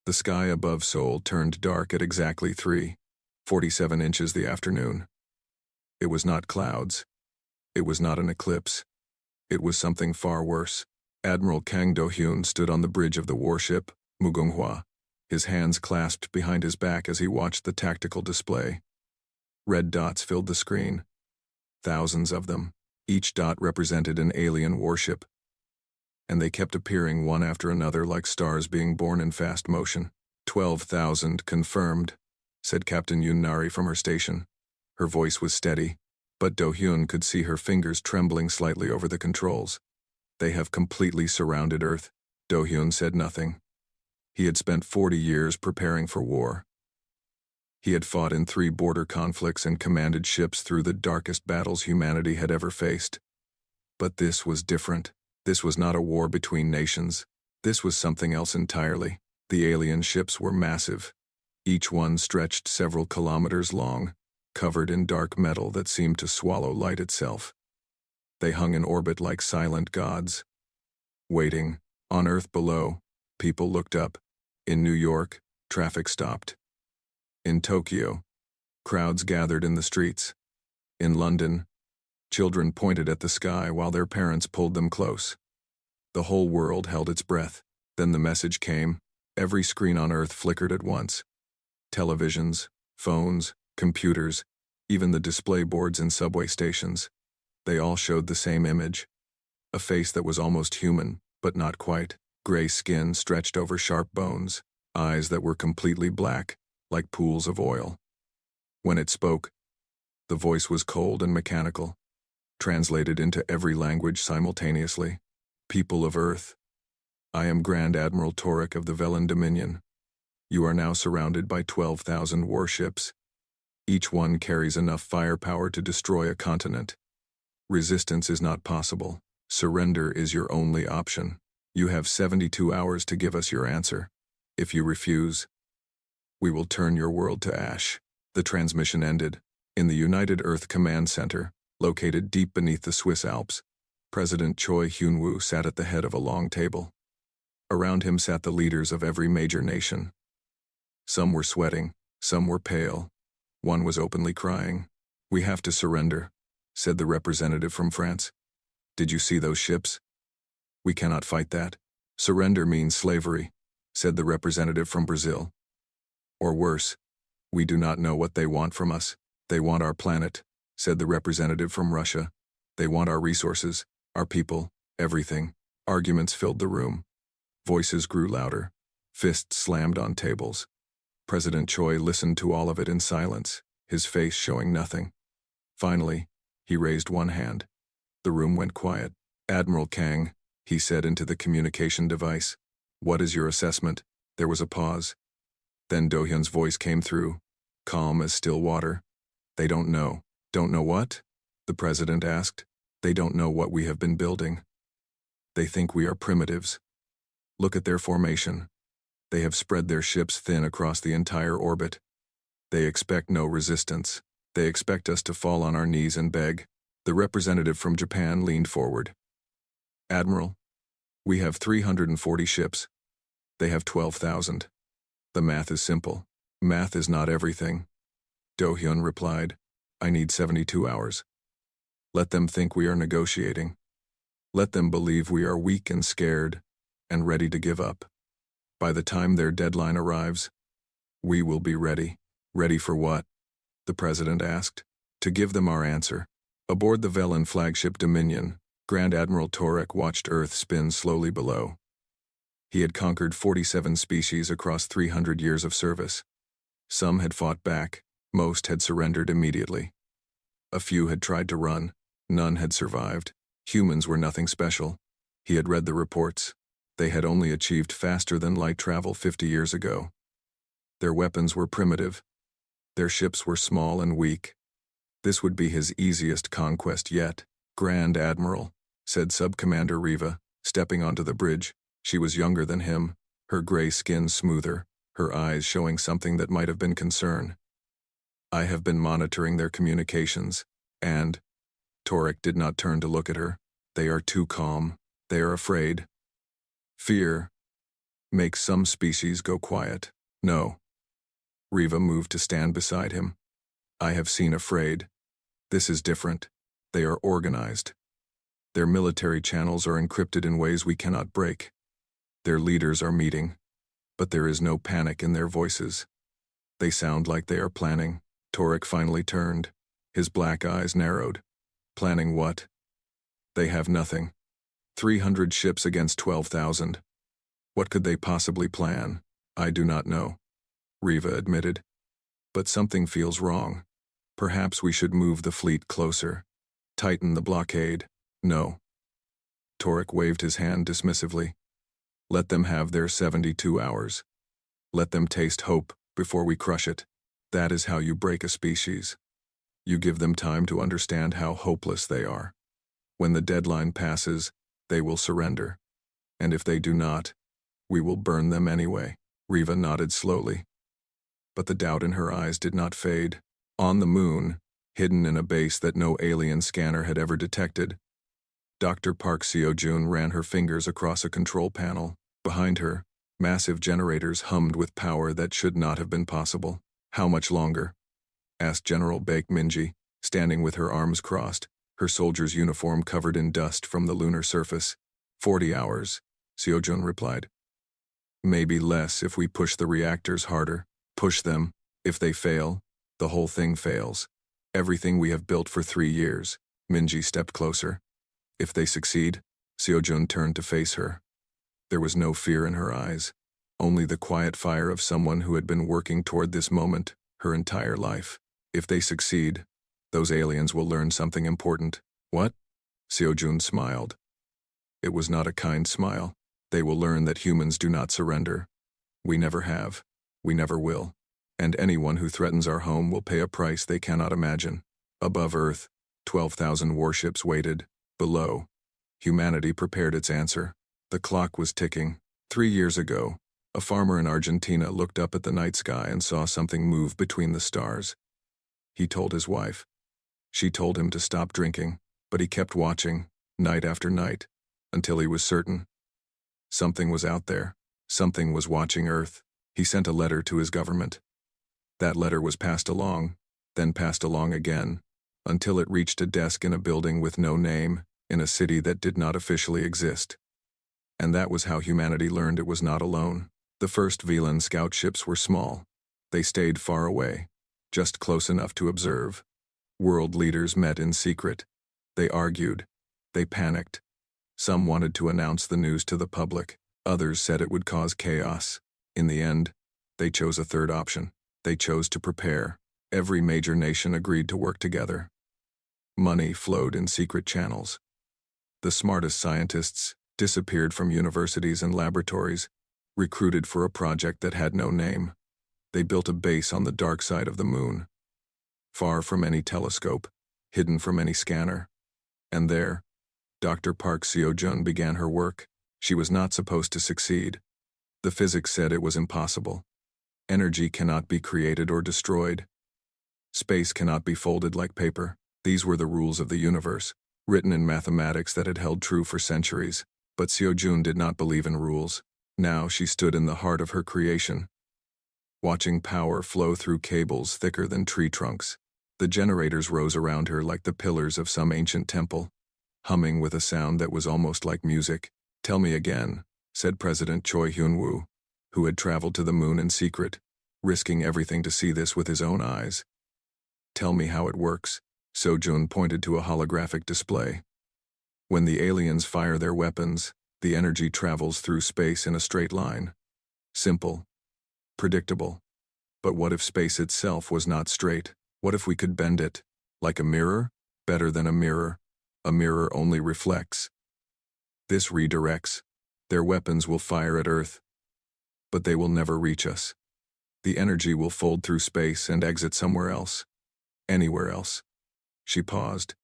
The sky above Seoul turned dark at exactly 3:47 inches the afternoon. It was not clouds. It was not an eclipse. It was something far worse. Admiral Kang Do-hyun stood on the bridge of the warship, Mugunghwa, his hands clasped behind his back as he watched the tactical display. Red dots filled the screen. Thousands of them. Each dot represented an alien warship. And they kept appearing one after another like stars being born in fast motion. 12,000 confirmed, said Captain Yun-Nari from her station. Her voice was steady, but Do-hyun could see her fingers trembling slightly over the controls. They have completely surrounded Earth. Do-hyun said nothing. He had spent 40 years preparing for war. He had fought in 3 border conflicts and commanded ships through the darkest battles humanity had ever faced. But this was different. This was not a war between nations. This was something else entirely. The alien ships were massive. Each one stretched several kilometers long, covered in dark metal that seemed to swallow light itself. They hung in orbit like silent gods. Waiting, on Earth below, people looked up. In New York, traffic stopped. In Tokyo, crowds gathered in the streets. In London, children pointed at the sky while their parents pulled them close. The whole world held its breath. Then the message came. Every screen on Earth flickered at once. Televisions, phones, computers, even the display boards in subway stations. They all showed the same image. A face that was almost human, but not quite. Gray skin stretched over sharp bones. Eyes that were completely black, like pools of oil. When it spoke, the voice was cold and mechanical, translated into every language simultaneously. People of Earth, I am Grand Admiral Torek of the Velen Dominion. You are now surrounded by 12,000 warships. Each one carries enough firepower to destroy a continent. Resistance is not possible. Surrender is your only option. You have 72 hours to give us your answer. If you refuse, we will turn your world to ash. The transmission ended. In the United Earth Command Center, located deep beneath the Swiss Alps, President Choi Hyun-woo sat at the head of a long table. Around him sat the leaders of every major nation. Some were sweating, some were pale. One was openly crying. We have to surrender, said the representative from France. Did you see those ships? We cannot fight that. Surrender means slavery, said the representative from Brazil. Or worse, we do not know what they want from us. They want our planet, said the representative from Russia. They want our resources, our people, everything. Arguments filled the room. Voices grew louder. Fists slammed on tables. President Choi listened to all of it in silence, his face showing nothing. Finally, he raised one hand. The room went quiet. Admiral Kang, he said into the communication device. What is your assessment? There was a pause. Then Do-hyun's voice came through, calm as still water. They don't know. Don't know what? The president asked. They don't know what we have been building. They think we are primitives. Look at their formation. They have spread their ships thin across the entire orbit. They expect no resistance. They expect us to fall on our knees and beg. The representative from Japan leaned forward. Admiral, we have 340 ships. They have 12,000. The math is simple. Math is not everything. Do-hyun replied, I need 72 hours. Let them think we are negotiating. Let them believe we are weak and scared, and ready to give up. By the time their deadline arrives, we will be ready. Ready for what? The president asked. To give them our answer. Aboard the Velen flagship Dominion, Grand Admiral Torek watched Earth spin slowly below. He had conquered 47 species across 300 years of service. Some had fought back, most had surrendered immediately. A few had tried to run, none had survived. Humans were nothing special. He had read the reports. They had only achieved faster than light travel 50 years ago. Their weapons were primitive. Their ships were small and weak. This would be his easiest conquest yet. Grand Admiral, said Sub-Commander Riva, stepping onto the bridge. She was younger than him, her gray skin smoother, her eyes showing something that might have been concern. I have been monitoring their communications, and Torek did not turn to look at her. They are too calm. They are afraid. Fear Make some species go quiet. No. Riva moved to stand beside him. I have seen afraid. This is different. They are organized. Their military channels are encrypted in ways we cannot break. Their leaders are meeting, but there is no panic in their voices. They sound like they are planning. Torek finally turned. His black eyes narrowed. Planning what? They have nothing. 300 ships against 12,000. What could they possibly plan? I do not know, Riva admitted. But something feels wrong. Perhaps we should move the fleet closer. Tighten the blockade. No. Torek waved his hand dismissively. Let them have their 72 hours. Let them taste hope before we crush it. That is how you break a species. You give them time to understand how hopeless they are. When the deadline passes, they will surrender. And if they do not, we will burn them anyway. Riva nodded slowly. But the doubt in her eyes did not fade. On the moon, hidden in a base that no alien scanner had ever detected, Dr. Park Seo-jun ran her fingers across a control panel. Behind her, massive generators hummed with power that should not have been possible. How much longer? Asked General Baek Minji, standing with her arms crossed, her soldier's uniform covered in dust from the lunar surface. 40 hours, Seo-jun replied. Maybe less if we push the reactors harder. Push them. If they fail, the whole thing fails. Everything we have built for 3 years. Minji stepped closer. If they succeed, Seo-jun turned to face her. There was no fear in her eyes, only the quiet fire of someone who had been working toward this moment her entire life. If they succeed, those aliens will learn something important. What? Seo-jun smiled. It was not a kind smile. They will learn that humans do not surrender. We never have. We never will. And anyone who threatens our home will pay a price they cannot imagine. Above Earth, 12,000 warships waited. Below, humanity prepared its answer. The clock was ticking. 3 years ago, a farmer in Argentina looked up at the night sky and saw something move between the stars. He told his wife. She told him to stop drinking, but he kept watching, night after night, until he was certain. Something was out there. Something was watching Earth. He sent a letter to his government. That letter was passed along, then passed along again, until it reached a desk in a building with no name, in a city that did not officially exist. And that was how humanity learned it was not alone. The first Velan scout ships were small. They stayed far away, just close enough to observe. World leaders met in secret. They argued. They panicked. Some wanted to announce the news to the public. Others said it would cause chaos. In the end, they chose a third option. They chose to prepare. Every major nation agreed to work together. Money flowed in secret channels. The smartest scientists disappeared from universities and laboratories, recruited for a project that had no name. They built a base on the dark side of the moon, far from any telescope, hidden from any scanner. And there, Dr. Park Seo-jun began her work. She was not supposed to succeed. The physics said it was impossible. Energy cannot be created or destroyed. Space cannot be folded like paper. These were the rules of the universe, written in mathematics that had held true for centuries. But Seo-jun did not believe in rules. Now she stood in the heart of her creation, watching power flow through cables thicker than tree trunks. The generators rose around her like the pillars of some ancient temple, humming with a sound that was almost like music. Tell me again, said President Choi Hyun-woo, who had traveled to the moon in secret, risking everything to see this with his own eyes. Tell me how it works. Seo-jun pointed to a holographic display. When the aliens fire their weapons, the energy travels through space in a straight line. Simple. Predictable. But what if space itself was not straight? What if we could bend it? Like a mirror? Better than a mirror. A mirror only reflects. This redirects. Their weapons will fire at Earth, but they will never reach us. The energy will fold through space and exit somewhere else. Anywhere else. She paused,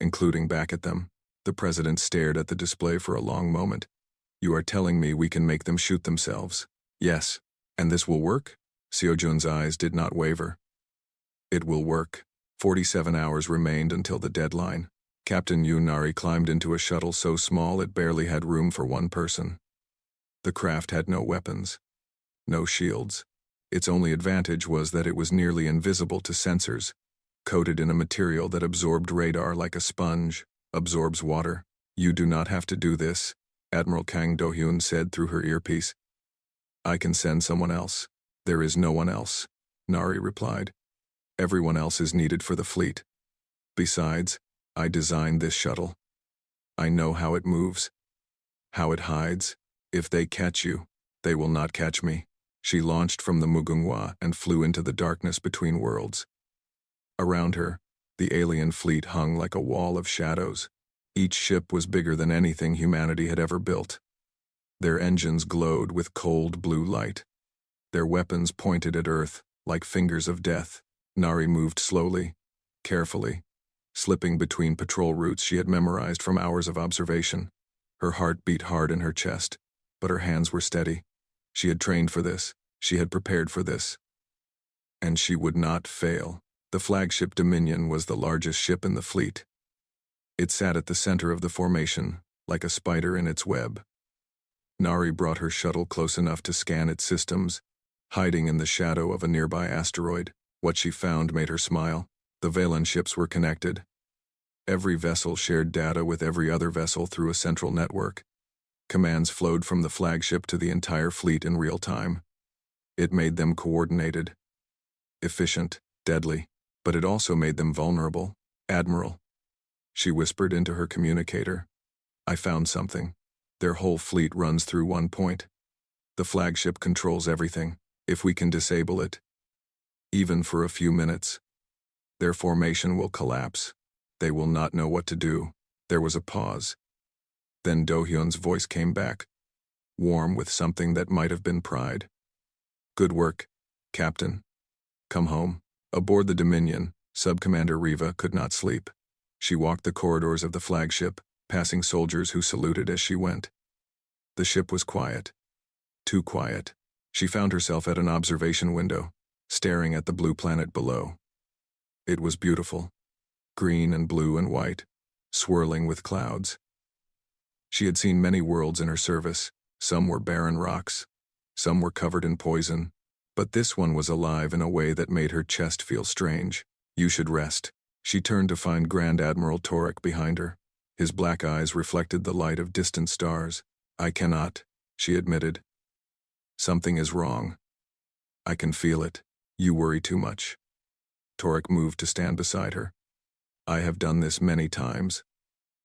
including back at them. The president stared at the display for a long moment. You are telling me we can make them shoot themselves? Yes. And this will work? Seo-jun's eyes did not waver. It will work. 47 hours remained until the deadline. Captain Yunari climbed into a shuttle so small it barely had room for one person. The craft had no weapons, no shields. Its only advantage was that it was nearly invisible to sensors, coated in a material that absorbed radar like a sponge, absorbs water. "You do not have to do this," Admiral Kang Do-hyun said through her earpiece. "I can send someone else." "There is no one else," Nari replied. "Everyone else is needed for the fleet. Besides, I designed this shuttle. I know how it moves, how it hides. If they catch you, they will not catch me." She launched from the Mugunghwa and flew into the darkness between worlds. Around her, the alien fleet hung like a wall of shadows. Each ship was bigger than anything humanity had ever built. Their engines glowed with cold blue light. Their weapons pointed at Earth like fingers of death. Nari moved slowly, carefully, slipping between patrol routes she had memorized from hours of observation. Her heart beat hard in her chest, but her hands were steady. She had trained for this. She had prepared for this. And she would not fail. The flagship Dominion was the largest ship in the fleet. It sat at the center of the formation, like a spider in its web. Nari brought her shuttle close enough to scan its systems, hiding in the shadow of a nearby asteroid. What she found made her smile. The Valen ships were connected. Every vessel shared data with every other vessel through a central network. Commands flowed from the flagship to the entire fleet in real time. It made them coordinated, efficient, deadly, but it also made them vulnerable. "Admiral," she whispered into her communicator, "I found something. Their whole fleet runs through one point. The flagship controls everything. If we can disable it, even for a few minutes, their formation will collapse. They will not know what to do." There was a pause. Then Do-hyun's voice came back, warm with something that might have been pride. "Good work, Captain. Come home." Aboard the Dominion, Subcommander Riva could not sleep. She walked the corridors of the flagship, passing soldiers who saluted as she went. The ship was quiet. Too quiet. She found herself at an observation window, staring at the blue planet below. It was beautiful, green and blue and white, swirling with clouds. She had seen many worlds in her service. Some were barren rocks, some were covered in poison, but this one was alive in a way that made her chest feel strange. "You should rest." She turned to find Grand Admiral Torek behind her. His black eyes reflected the light of distant stars. "I cannot," she admitted. "Something is wrong. I can feel it. You worry too much." Torek moved to stand beside her. "I have done this many times.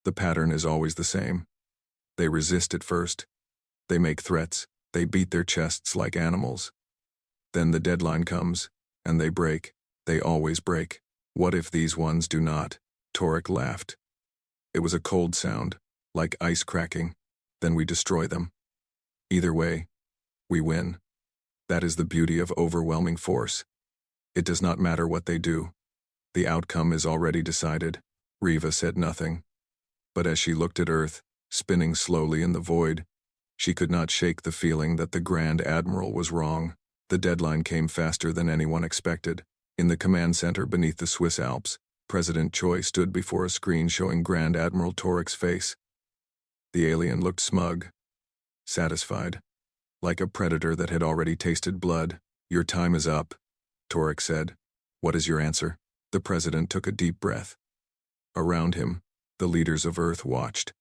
The pattern is always the same. They resist at first. They make threats. They beat their chests like animals. Then the deadline comes, and they break. They always break. What if these ones do not?" Torek laughed. It was a cold sound, like ice cracking. "Then we destroy them. Either way, we win. That is the beauty of overwhelming force. It does not matter what they do. The outcome is already decided." Riva said nothing. But as she looked at Earth, spinning slowly in the void, she could not shake the feeling that the Grand Admiral was wrong. The deadline came faster than anyone expected. In the command center beneath the Swiss Alps, President Choi stood before a screen showing Grand Admiral Torek's face. The alien looked smug, satisfied, like a predator that had already tasted blood. "Your time is up," Torek said. "What is your answer?" The president took a deep breath. Around him, the leaders of Earth watched.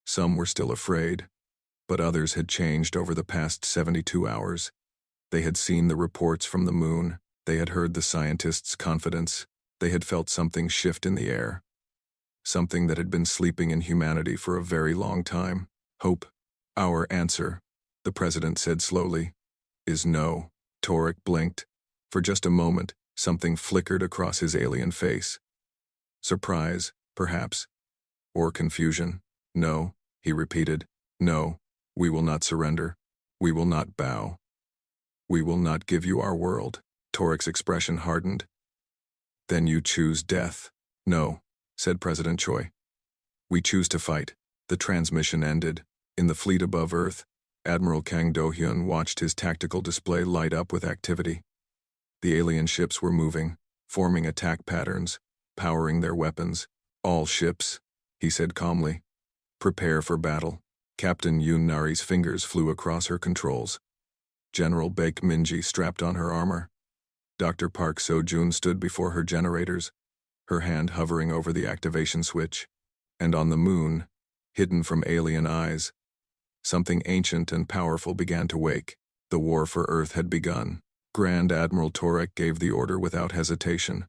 Some were still afraid, but others had changed over the past 72 hours. They had seen the reports from the moon. They had heard the scientists' confidence. They had felt something shift in the air. Something that had been sleeping in humanity for a very long time. "Hope. Our answer," the president said slowly, "is no." Torek blinked. For just a moment, something flickered across his alien face. Surprise, perhaps, or confusion. "No," he repeated. "No, we will not surrender. We will not bow. We will not give you our world." Torek's expression hardened. "Then you choose death." "No," said President Choi. "We choose to fight." The transmission ended. In the fleet above Earth, Admiral Kang Do-hyun watched his tactical display light up with activity. The alien ships were moving, forming attack patterns, powering their weapons. "All ships," he said calmly, "prepare for battle." Captain Yoon Nari's fingers flew across her controls. General Baek Minji strapped on her armor. Dr. Park Seo-joon stood before her generators, her hand hovering over the activation switch. And on the moon, hidden from alien eyes, something ancient and powerful began to wake. The war for Earth had begun. Grand Admiral Torek gave the order without hesitation.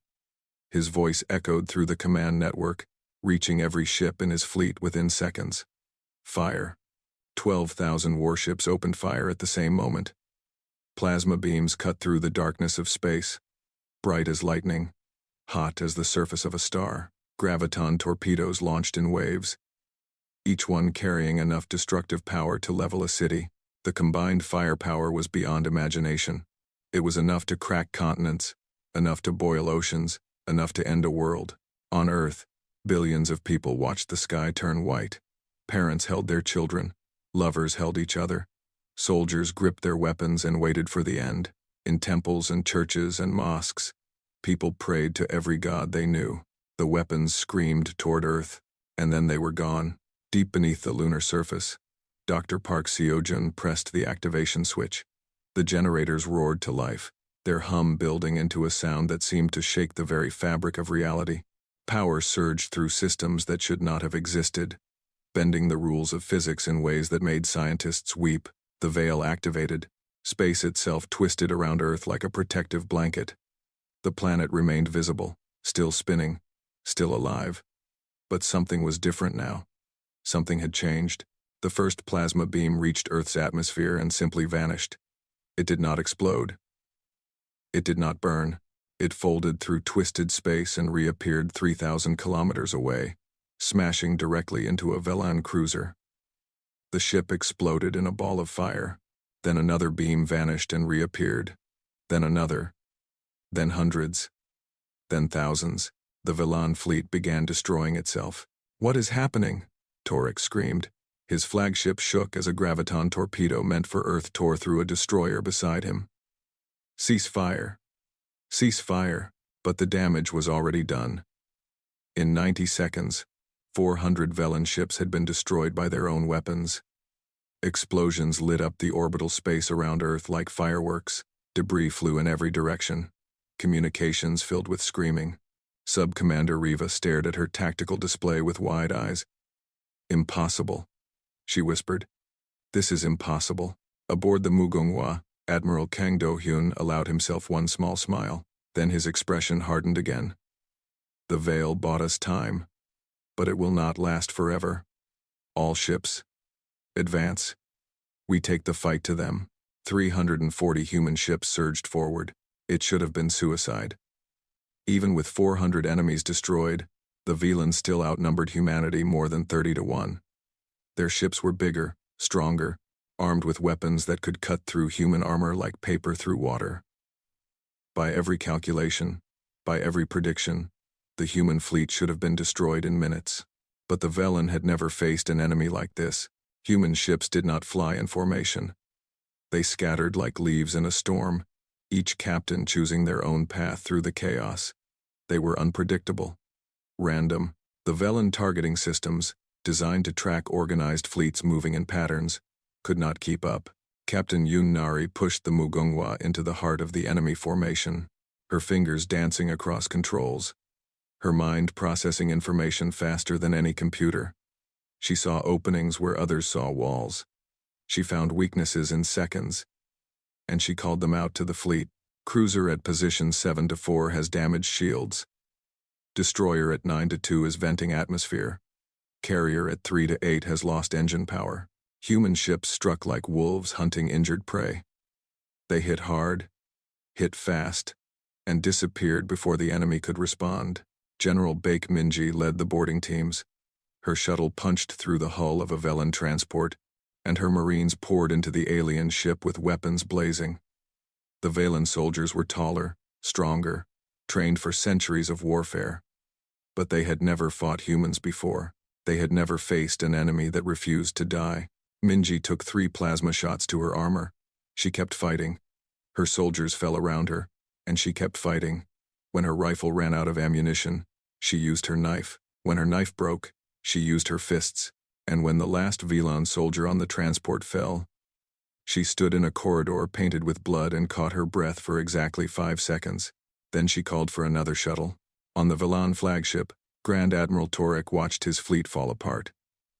His voice echoed through the command network, reaching every ship in his fleet within seconds. Fire. 12,000 warships opened fire at the same moment. Plasma beams cut through the darkness of space, bright as lightning, hot as the surface of a star. Graviton torpedoes launched in waves, each one carrying enough destructive power to level a city. The combined firepower was beyond imagination. It was enough to crack continents, enough to boil oceans, enough to end a world. On Earth, billions of people watched the sky turn white. Parents held their children, lovers held each other. Soldiers gripped their weapons and waited for the end. In temples and churches and mosques, people prayed to every god they knew. The weapons screamed toward Earth, and then they were gone. Deep beneath the lunar surface, Dr. Park Seo-joon pressed the activation switch. The generators roared to life, their hum building into a sound that seemed to shake the very fabric of reality. Power surged through systems that should not have existed, bending the rules of physics in ways that made scientists weep. The veil activated. Space itself twisted around Earth like a protective blanket. The planet remained visible, still spinning, still alive. But something was different now. Something had changed. The first plasma beam reached Earth's atmosphere and simply vanished. It did not explode. It did not burn. It folded through twisted space and reappeared 3,000 kilometers away, smashing directly into a Velan cruiser. The ship exploded in a ball of fire. Then another beam vanished and reappeared. Then another. Then hundreds. Then thousands. The Velan fleet began destroying itself. "What is happening?" Torek screamed. His flagship shook as a graviton torpedo meant for Earth tore through a destroyer beside him. "Cease fire. Cease fire." But the damage was already done. In 90 seconds, 400 Velan ships had been destroyed by their own weapons. Explosions lit up the orbital space around Earth like fireworks. Debris flew in every direction. Communications filled with screaming. Sub-Commander Riva stared at her tactical display with wide eyes. "Impossible," she whispered. "This is impossible." Aboard the Mugunghwa, Admiral Kang Do-hyun allowed himself one small smile. Then his expression hardened again. "The veil bought us time, but it will not last forever. All ships, advance. We take the fight to them." 340 human ships surged forward. It should have been suicide. Even with 400 enemies destroyed, the Velans still outnumbered humanity more than 30 to 1. Their ships were bigger, stronger, armed with weapons that could cut through human armor like paper through water. By every calculation, by every prediction, the human fleet should have been destroyed in minutes. But the Velan had never faced an enemy like this. Human ships did not fly in formation. They scattered like leaves in a storm, each captain choosing their own path through the chaos. They were unpredictable, random. The Velan targeting systems, designed to track organized fleets moving in patterns, could not keep up. Captain Yoon Nari pushed the Mugunghwa into the heart of the enemy formation, her fingers dancing across controls, her mind processing information faster than any computer. She saw openings where others saw walls. She found weaknesses in seconds, and she called them out to the fleet. Cruiser at position 7-4 has damaged shields. Destroyer at 9-2 is venting atmosphere. Carrier at 3-8 has lost engine power. Human ships struck like wolves hunting injured prey. They hit hard, hit fast, and disappeared before the enemy could respond. General Baek Minji led the boarding teams. Her shuttle punched through the hull of a Velan transport, and her marines poured into the alien ship with weapons blazing. The Velan soldiers were taller, stronger, trained for centuries of warfare. But they had never fought humans before. They had never faced an enemy that refused to die. Minji took 3 plasma shots to her armor. She kept fighting. Her soldiers fell around her, and she kept fighting. When her rifle ran out of ammunition, she used her knife. When her knife broke, she used her fists. And when the last Velan soldier on the transport fell, she stood in a corridor painted with blood and caught her breath for exactly 5 seconds. Then she called for another shuttle. On the Velan flagship, Grand Admiral Torek watched his fleet fall apart.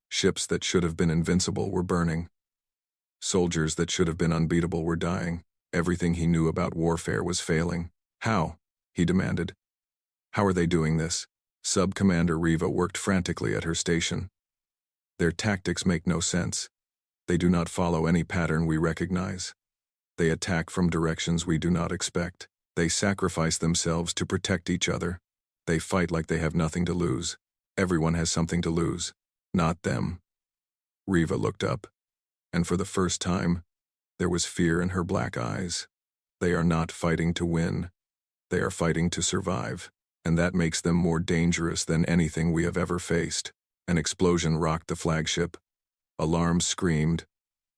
Ships that should have been invincible were burning. Soldiers that should have been unbeatable were dying. Everything he knew about warfare was failing. How? He demanded. How are they doing this? Sub-Commander Riva worked frantically at her station. Their tactics make no sense. They do not follow any pattern we recognize. They attack from directions we do not expect. They sacrifice themselves to protect each other. They fight like they have nothing to lose. Everyone has something to lose. Not them. Riva looked up, and for the first time, there was fear in her black eyes. They are not fighting to win. They are fighting to survive, and that makes them more dangerous than anything we have ever faced. An explosion rocked the flagship. Alarms screamed.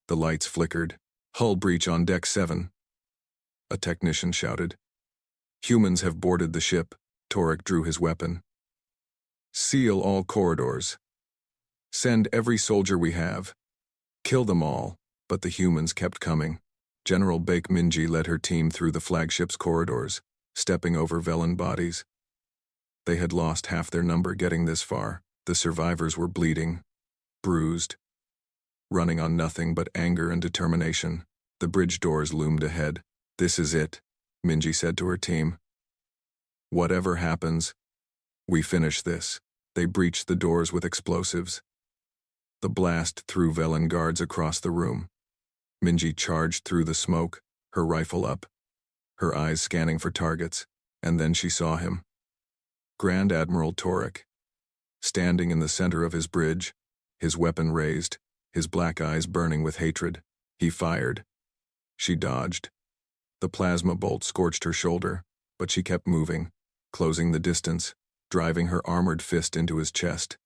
The lights flickered. Hull breach on Deck 7. A technician shouted. Humans have boarded the ship. Torek drew his weapon. Seal all corridors. Send every soldier we have. Kill them all. But the humans kept coming. General Baek Minji led her team through the flagship's corridors, stepping over Velan bodies. They had lost half their number getting this far. The survivors were bleeding, bruised, running on nothing but anger and determination. The bridge doors loomed ahead. This is it, Minji said to her team. Whatever happens, we finish this. They breached the doors with explosives. The blast threw Velan guards across the room. Minji charged through the smoke, her rifle up, her eyes scanning for targets, and then she saw him. Grand Admiral Torek, standing in the center of his bridge, his weapon raised, his black eyes burning with hatred. He fired. She dodged. The plasma bolt scorched her shoulder, but she kept moving, closing the distance, driving her armored fist into his chest.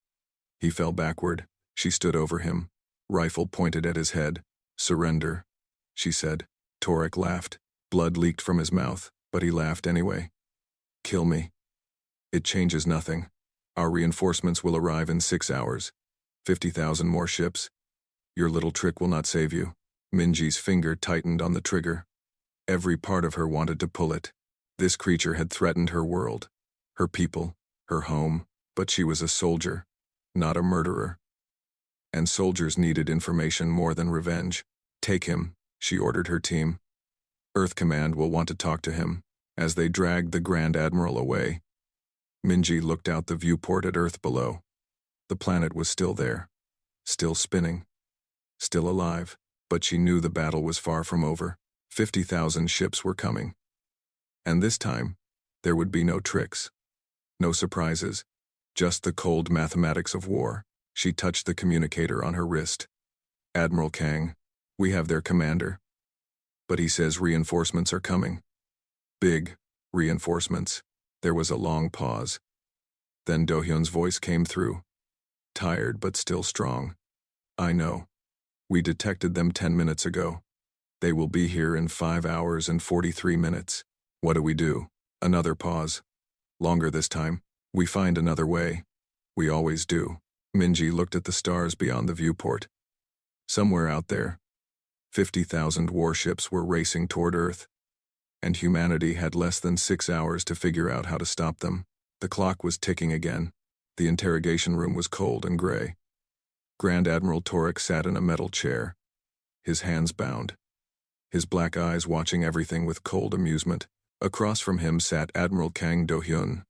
He fell backward. She stood over him, rifle pointed at his head. Surrender, she said. Torek laughed. Blood leaked from his mouth, but he laughed anyway. Kill me. It changes nothing. Our reinforcements will arrive in 6 hours. 50,000 more ships. Your little trick will not save you. Minji's finger tightened on the trigger. Every part of her wanted to pull it. This creature had threatened her world, her people, her home, but she was a soldier, not a murderer. And soldiers needed information more than revenge. Take him, she ordered her team. Earth Command will want to talk to him. As they dragged the Grand Admiral away, Minji looked out the viewport at Earth below. The planet was still there, still spinning, still alive, but she knew the battle was far from over. 50,000 ships were coming. And this time, there would be no tricks, no surprises, just the cold mathematics of war. She touched the communicator on her wrist. Admiral Kang, we have their commander. But he says reinforcements are coming. Big reinforcements. There was a long pause. Then Do-hyun's voice came through. Tired but still strong. I know. We detected them 10 minutes ago. They will be here in 5 hours and 43 minutes. What do we do? Another pause. Longer this time. We find another way. We always do. Minji looked at the stars beyond the viewport. Somewhere out there, 50,000 warships were racing toward Earth, and humanity had less than 6 hours to figure out how to stop them. The clock was ticking again. The interrogation room was cold and gray. Grand Admiral Torek sat in a metal chair, his hands bound, his black eyes watching everything with cold amusement. Across from him sat Admiral Kang Do-hyun,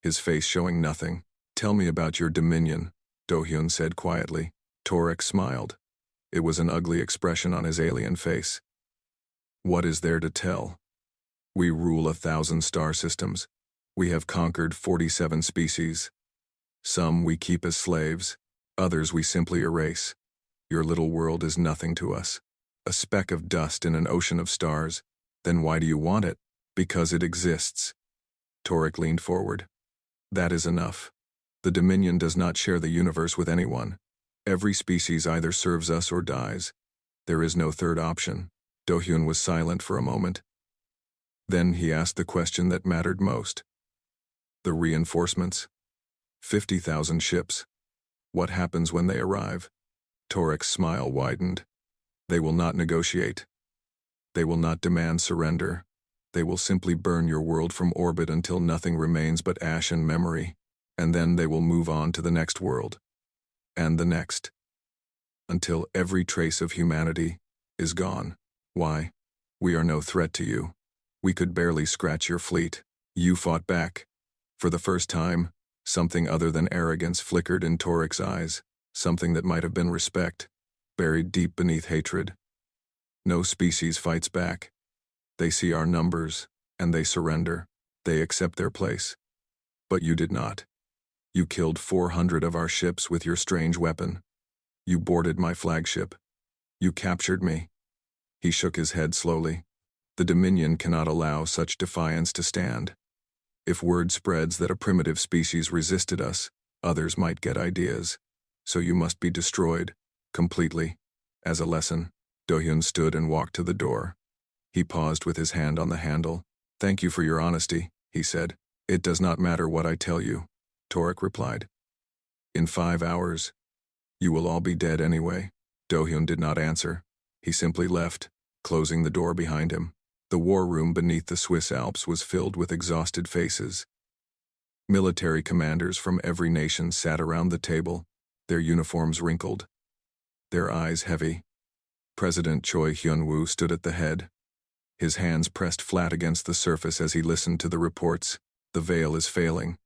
his face showing nothing. Tell me about your dominion, Do-hyun said quietly. Torek smiled. It was an ugly expression on his alien face. What is there to tell? We rule 1,000 star systems. We have conquered 47 species. Some we keep as slaves, others we simply erase. Your little world is nothing to us. A speck of dust in an ocean of stars. Then why do you want it? Because it exists. Torek leaned forward. That is enough. The Dominion does not share the universe with anyone. Every species either serves us or dies. There is no third option. Do-hyun was silent for a moment. Then he asked the question that mattered most. The reinforcements. 50,000 ships. What happens when they arrive? Torek's smile widened. They will not negotiate. They will not demand surrender. They will simply burn your world from orbit until nothing remains but ash and memory, and then they will move on to the next world. And the next. Until every trace of humanity is gone. Why? We are no threat to you. We could barely scratch your fleet. You fought back. For the first time, something other than arrogance flickered in Torek's eyes, something that might have been respect, buried deep beneath hatred. No species fights back. They see our numbers, and they surrender. They accept their place. But you did not. You killed 400 of our ships with your strange weapon. You boarded my flagship. You captured me. He shook his head slowly. The Dominion cannot allow such defiance to stand. If word spreads that a primitive species resisted us, others might get ideas. So you must be destroyed, completely. As a lesson, Do-hyun stood and walked to the door. He paused with his hand on the handle. Thank you for your honesty, he said. It does not matter what I tell you, Torek replied. In 5 hours, you will all be dead anyway. Do-hyun did not answer. He simply left, closing the door behind him. The war room beneath the Swiss Alps was filled with exhausted faces. Military commanders from every nation sat around the table, their uniforms wrinkled, their eyes heavy. President Choi Hyun-woo stood at the head, his hands pressed flat against the surface as he listened to the reports. The veil is failing,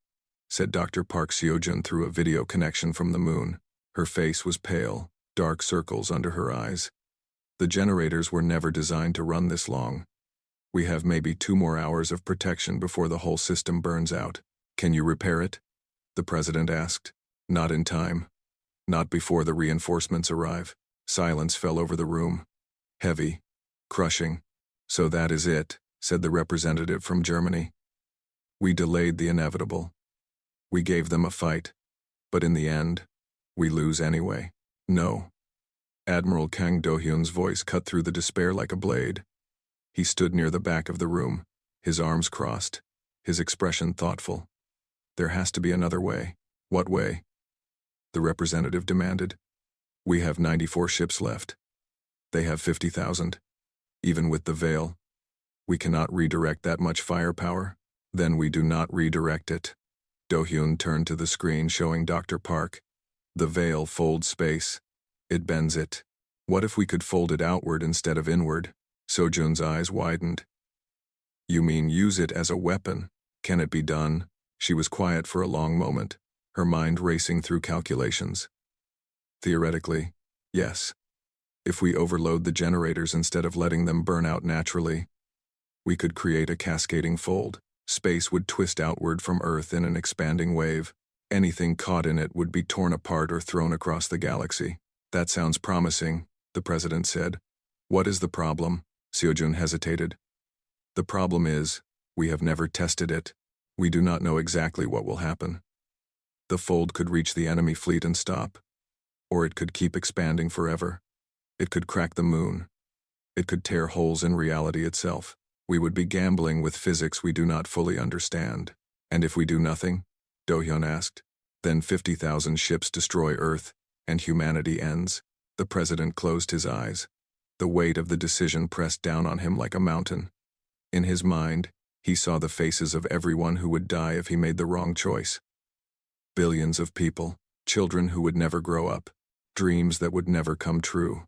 said Dr. Park Seo-jun through a video connection from the moon. Her face was pale, dark circles under her eyes. The generators were never designed to run this long. We have maybe 2 more hours of protection before the whole system burns out. Can you repair it? The president asked. Not in time. Not before the reinforcements arrive. Silence fell over the room. Heavy. Crushing. So that is it, said the representative from Germany. We delayed the inevitable. We gave them a fight. But in the end, we lose anyway. No. Admiral Kang Do-hyun's voice cut through the despair like a blade. He stood near the back of the room, his arms crossed, his expression thoughtful. There has to be another way. What way? The representative demanded. We have 94 ships left. They have 50,000. Even with the veil, we cannot redirect that much firepower. Then we do not redirect it. Do-hyun turned to the screen showing Dr. Park. The veil folds space. It bends it. What if we could fold it outward instead of inward? Seo-jun's eyes widened. You mean use it as a weapon? Can it be done? She was quiet for a long moment, her mind racing through calculations. Theoretically, yes. If we overload the generators instead of letting them burn out naturally, we could create a cascading fold. Space would twist outward from Earth in an expanding wave. Anything caught in it would be torn apart or thrown across the galaxy. That sounds promising, the president said. What is the problem? Seo-jun hesitated. The problem is, we have never tested it. We do not know exactly what will happen. The fold could reach the enemy fleet and stop. Or it could keep expanding forever. It could crack the moon. It could tear holes in reality itself. We would be gambling with physics we do not fully understand. And if we do nothing? Do-hyun asked. Then 50,000 ships destroy Earth, and humanity ends. The president closed his eyes. The weight of the decision pressed down on him like a mountain. In his mind, he saw the faces of everyone who would die if he made the wrong choice. Billions of people, children who would never grow up, dreams that would never come true.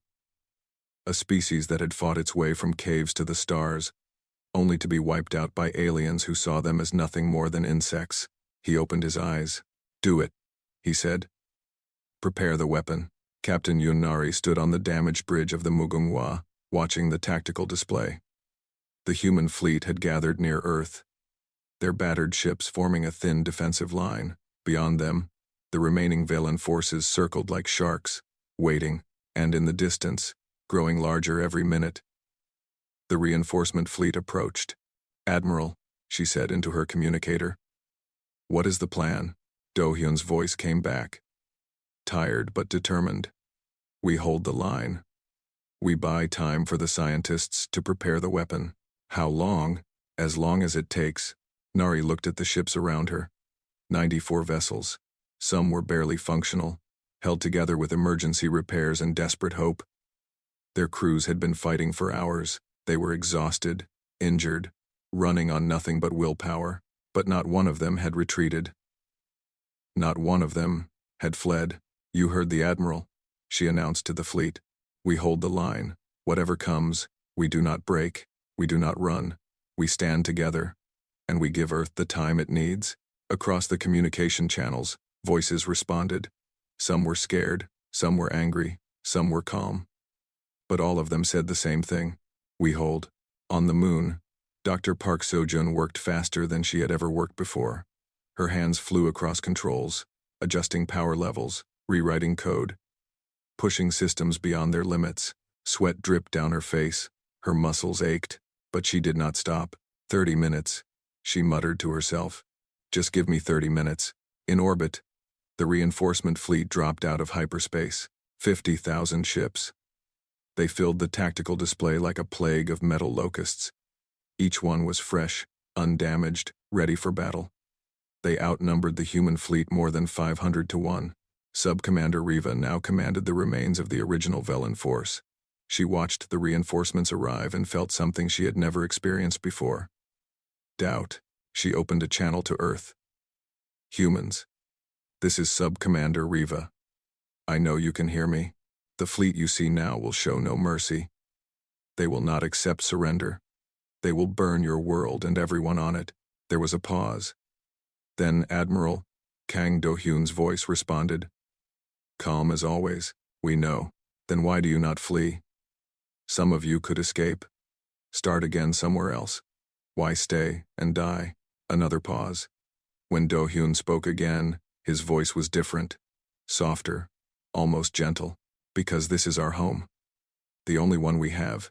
A species that had fought its way from caves to the stars, only to be wiped out by aliens who saw them as nothing more than insects. He opened his eyes. Do it, he said. Prepare the weapon. Captain Yun-nari stood on the damaged bridge of the Mugunghwa, watching the tactical display. The human fleet had gathered near Earth, their battered ships forming a thin defensive line. Beyond them, the remaining Valen forces circled like sharks, waiting, and in the distance, growing larger every minute. The reinforcement fleet approached. Admiral, she said into her communicator. What is the plan? Do-hyun's voice came back. Tired but determined. We hold the line. We buy time for the scientists to prepare the weapon. How long? As long as it takes. Nari looked at the ships around her. 94 vessels. Some were barely functional. held together with emergency repairs and desperate hope. Their crews had been fighting for hours. They were exhausted, injured, running on nothing but willpower, but not one of them had retreated. Not one of them had fled. "You heard the Admiral," she announced to the fleet. "We hold the line. Whatever comes, we do not break, we do not run. We stand together, and we give Earth the time it needs." Across the communication channels, voices responded. Some were scared, some were angry, some were calm. But all of them said the same thing: "We hold." On the moon, Dr. Park Seo-jun worked faster than she had ever worked before. Her hands flew across controls, adjusting power levels, rewriting code, pushing systems beyond their limits. Sweat dripped down her face, her muscles ached, but she did not stop. 30 minutes, she muttered to herself. "Just give me 30 minutes. In orbit, the reinforcement fleet dropped out of hyperspace. 50,000 ships. They filled the tactical display like a plague of metal locusts. Each one was fresh, undamaged, ready for battle. They outnumbered the human fleet more than 500 to 1. Sub-Commander Riva now commanded the remains of the original Velen force. She watched the reinforcements arrive and felt something she had never experienced before. Doubt. She opened a channel to Earth. "Humans. This is Sub-Commander Riva. I know you can hear me. The fleet you see now will show no mercy. They will not accept surrender. They will burn your world and everyone on it." There was a pause. Then Admiral Kang Do-hyun's voice responded. "Calm as always. We know. Then why do you not flee? Some of you could escape. Start again somewhere else. Why stay and die?" Another pause. When Do-hyun spoke again, his voice was different, softer, almost gentle. "Because this is our home. The only one we have.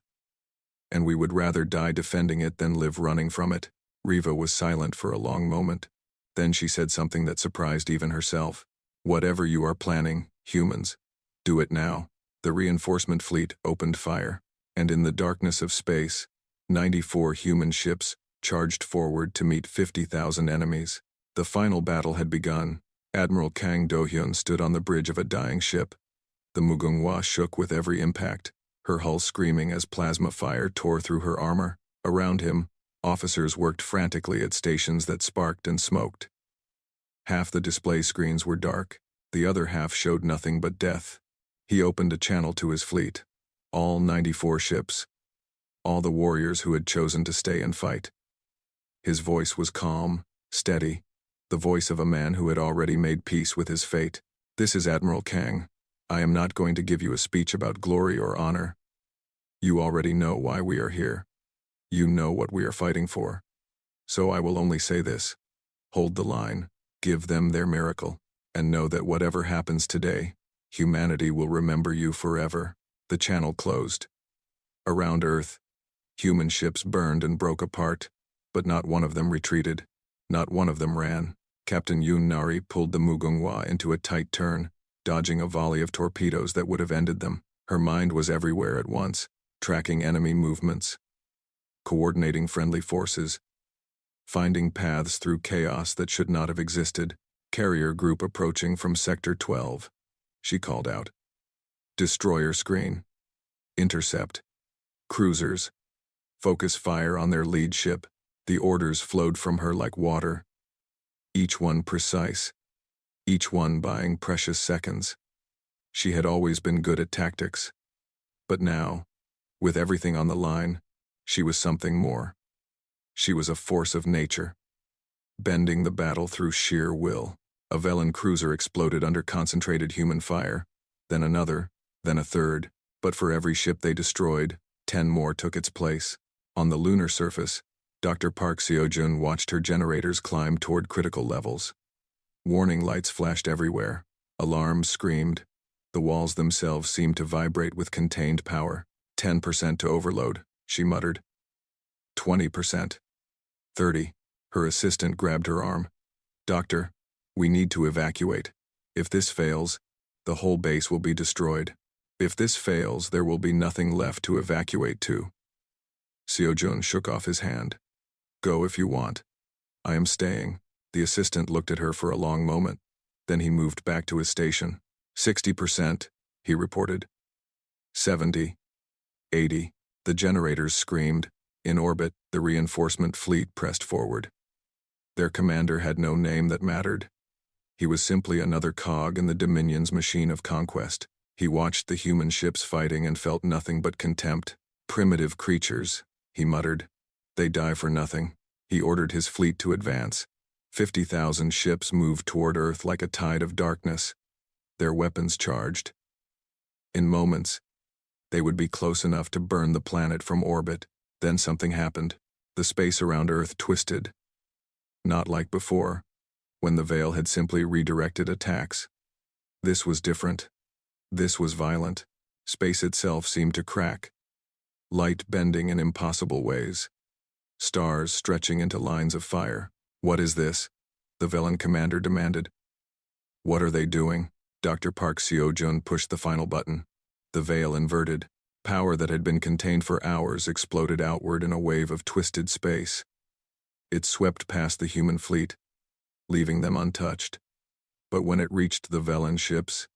And we would rather die defending it than live running from it." Riva was silent for a long moment. Then she said something that surprised even herself. "Whatever you are planning, humans, do it now." The reinforcement fleet opened fire, and in the darkness of space, 94 human ships charged forward to meet 50,000 enemies. The final battle had begun. Admiral Kang Do-hyun stood on the bridge of a dying ship. The Mugunghwa shook with every impact, her hull screaming as plasma fire tore through her armor. Around him, officers worked frantically at stations that sparked and smoked. Half the display screens were dark, the other half showed nothing but death. He opened a channel to his fleet. All 94 ships. All the warriors who had chosen to stay and fight. His voice was calm, steady, the voice of a man who had already made peace with his fate. "This is Admiral Kang. I am not going to give you a speech about glory or honor. You already know why we are here. You know what we are fighting for. So I will only say this. Hold the line, give them their miracle, and know that whatever happens today, humanity will remember you forever." The channel closed. Around Earth, human ships burned and broke apart, but not one of them retreated. Not one of them ran. Captain Yoon Nari pulled the Mugunghwa into a tight turn, dodging a volley of torpedoes that would have ended them. Her mind was everywhere at once, tracking enemy movements, coordinating friendly forces, finding paths through chaos that should not have existed. Carrier group approaching from Sector 12. She called out. "Destroyer screen. Intercept. Cruisers. Focus fire on their lead ship." The orders flowed from her like water. Each one precise. Each one buying precious seconds. She had always been good at tactics. But now, with everything on the line, she was something more. She was a force of nature, bending the battle through sheer will. A Velen cruiser exploded under concentrated human fire, then another, then a third, but for every ship they destroyed, 10 more took its place. On the lunar surface, Dr. Park Seo-jun watched her generators climb toward critical levels. Warning lights flashed everywhere. Alarms screamed. The walls themselves seemed to vibrate with contained power. 10% to overload, she muttered. 20%. 30. Her assistant grabbed her arm. "Doctor, we need to evacuate. If this fails, the whole base will be destroyed. If this fails, there will be nothing left to evacuate to." Seo-jun shook off his hand. "Go if you want. I am staying." The assistant looked at her for a long moment. Then he moved back to his station. 60%, he reported. 70, 80, the generators screamed. In orbit, the reinforcement fleet pressed forward. Their commander had no name that mattered. He was simply another cog in the Dominion's machine of conquest. He watched the human ships fighting and felt nothing but contempt. Primitive creatures, he muttered. They die for nothing. He ordered his fleet to advance. 50,000 ships moved toward Earth like a tide of darkness, their weapons charged. In moments, they would be close enough to burn the planet from orbit. Then something happened. The space around Earth twisted. Not like before, when the Veil had simply redirected attacks. This was different. This was violent. Space itself seemed to crack. Light bending in impossible ways. Stars stretching into lines of fire. What is this? The Velen commander demanded. What are they doing? Dr. Park Seo-jun pushed the final button. The Veil inverted. Power that had been contained for hours exploded outward in a wave of twisted space. It swept past the human fleet, leaving them untouched. But when it reached the Velen ships,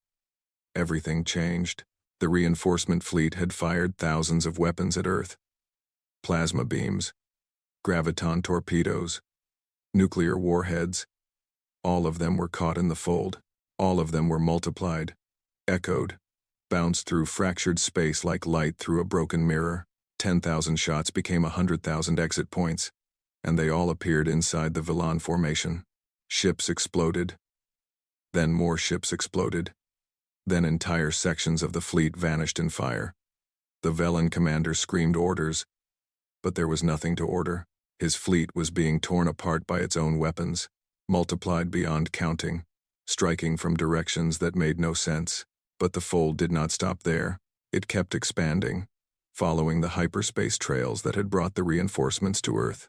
everything changed. The reinforcement fleet had fired thousands of weapons at Earth. Plasma beams, graviton torpedoes, nuclear warheads. All of them were caught in the fold. All of them were multiplied, echoed, bounced through fractured space like light through a broken mirror. 10,000 shots became 100,000 exit points, and they all appeared inside the Velan formation. Ships exploded. Then more ships exploded. Then entire sections of the fleet vanished in fire. The Velen commander screamed orders, but there was nothing to order. His fleet was being torn apart by its own weapons, multiplied beyond counting, striking from directions that made no sense. But the fold did not stop there. It kept expanding, following the hyperspace trails that had brought the reinforcements to Earth.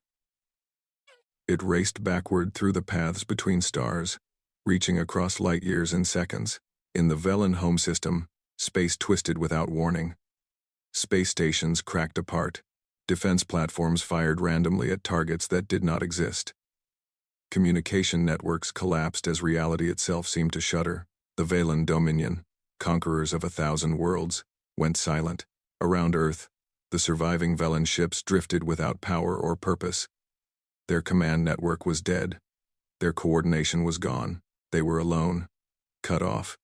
It raced backward through the paths between stars, reaching across light years in seconds. In the Velen home system, space twisted without warning. Space stations cracked apart. Defense platforms fired randomly at targets that did not exist. Communication networks collapsed as reality itself seemed to shudder. The Velen Dominion, conquerors of 1,000 worlds, went silent. Around Earth, the surviving Velen ships drifted without power or purpose. Their command network was dead. Their coordination was gone. They were alone, cut off,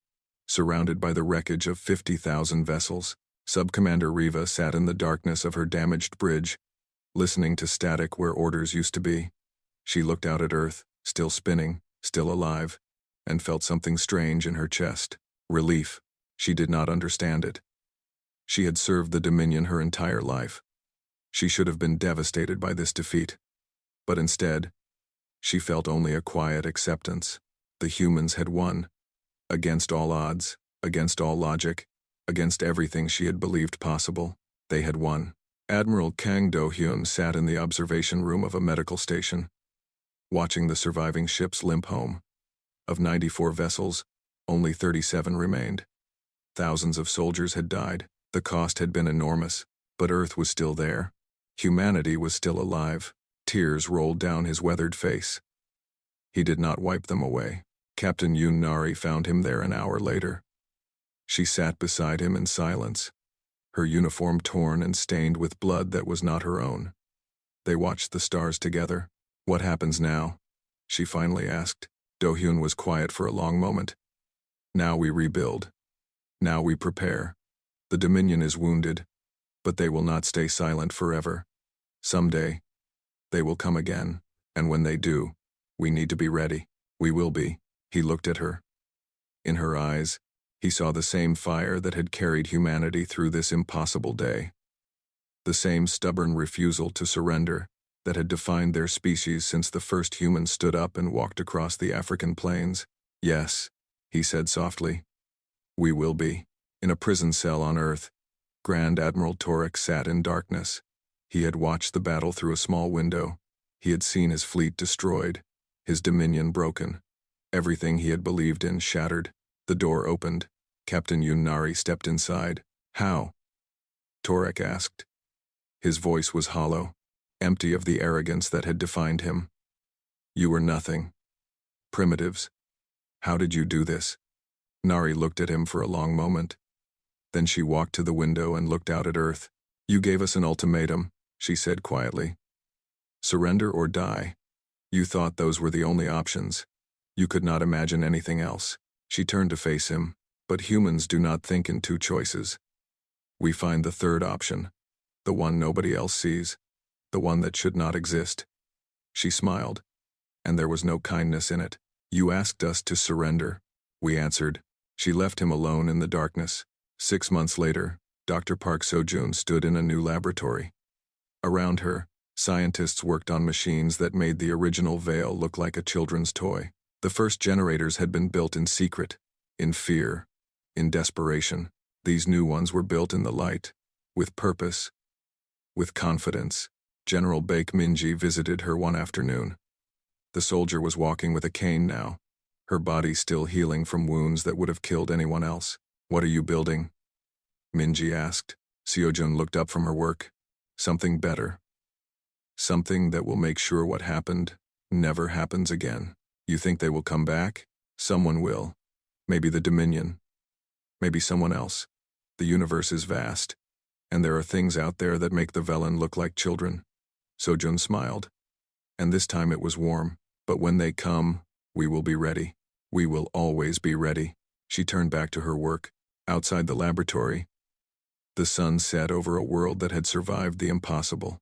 surrounded by the wreckage of 50,000 vessels. Subcommander Riva sat in the darkness of her damaged bridge, listening to static where orders used to be. She looked out at Earth, still spinning, still alive, and felt something strange in her chest. Relief. She did not understand it. She had served the Dominion her entire life. She should have been devastated by this defeat. But instead, she felt only a quiet acceptance. The humans had won. Against all odds, against all logic, against everything she had believed possible, they had won. Admiral Kang Do-hyun sat in the observation room of a medical station, watching the surviving ships limp home. Of 94 vessels, only 37 remained. Thousands of soldiers had died. The cost had been enormous, but Earth was still there. Humanity was still alive. Tears rolled down his weathered face. He did not wipe them away. Captain Yoon Nari found him there an hour later. She sat beside him in silence, her uniform torn and stained with blood that was not her own. They watched the stars together. What happens now? She finally asked. Do-hyun was quiet for a long moment. Now we rebuild. Now we prepare. The Dominion is wounded, but they will not stay silent forever. Someday, they will come again, and when they do, we need to be ready. We will be. He looked at her. In her eyes, he saw the same fire that had carried humanity through this impossible day. The same stubborn refusal to surrender that had defined their species since the first humans stood up and walked across the African plains. Yes, he said softly. We will be. In a prison cell on Earth, Grand Admiral Torek sat in darkness. He had watched the battle through a small window. He had seen his fleet destroyed, his dominion broken. Everything he had believed in shattered. The door opened. Captain Yoon Nari stepped inside. How? Torek asked. His voice was hollow, empty of the arrogance that had defined him. You were nothing. Primitives. How did you do this? Nari looked at him for a long moment. Then she walked to the window and looked out at Earth. You gave us an ultimatum, she said quietly. Surrender or die. You thought those were the only options. You could not imagine anything else. She turned to face him. But humans do not think in two choices. We find the third option. The one nobody else sees. The one that should not exist. She smiled. And there was no kindness in it. You asked us to surrender. We answered. She left him alone in the darkness. 6 months later, Dr. Park Seo-joon stood in a new laboratory. Around her, scientists worked on machines that made the original Veil look like a children's toy. The first generators had been built in secret, in fear, in desperation. These new ones were built in the light, with purpose, with confidence. General Baek Minji visited her one afternoon. The soldier was walking with a cane now, her body still healing from wounds that would have killed anyone else. What are you building? Minji asked. Seo-joon looked up from her work. Something better. Something that will make sure what happened never happens again. You think they will come back? Someone will. Maybe the Dominion. Maybe someone else. The universe is vast, and there are things out there that make the Velen look like children. Seo-joon smiled. And this time it was warm. But when they come, we will be ready. We will always be ready. She turned back to her work. Outside the laboratory, the sun set over a world that had survived the impossible.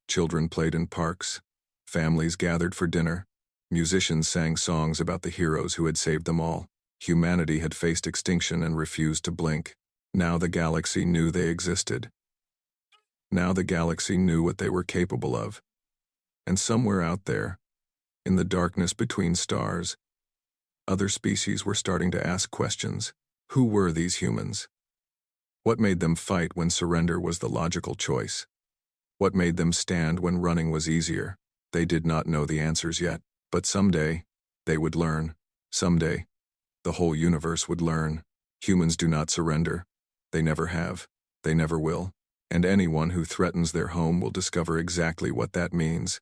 Children played in parks. Families gathered for dinner. Musicians sang songs about the heroes who had saved them all. Humanity had faced extinction and refused to blink. Now the galaxy knew they existed. Now the galaxy knew what they were capable of. And somewhere out there, in the darkness between stars, other species were starting to ask questions. Who were these humans? What made them fight when surrender was the logical choice? What made them stand when running was easier? They did not know the answers yet, but someday, they would learn. Someday, the whole universe would learn. Humans do not surrender. They never have. They never will. And anyone who threatens their home will discover exactly what that means.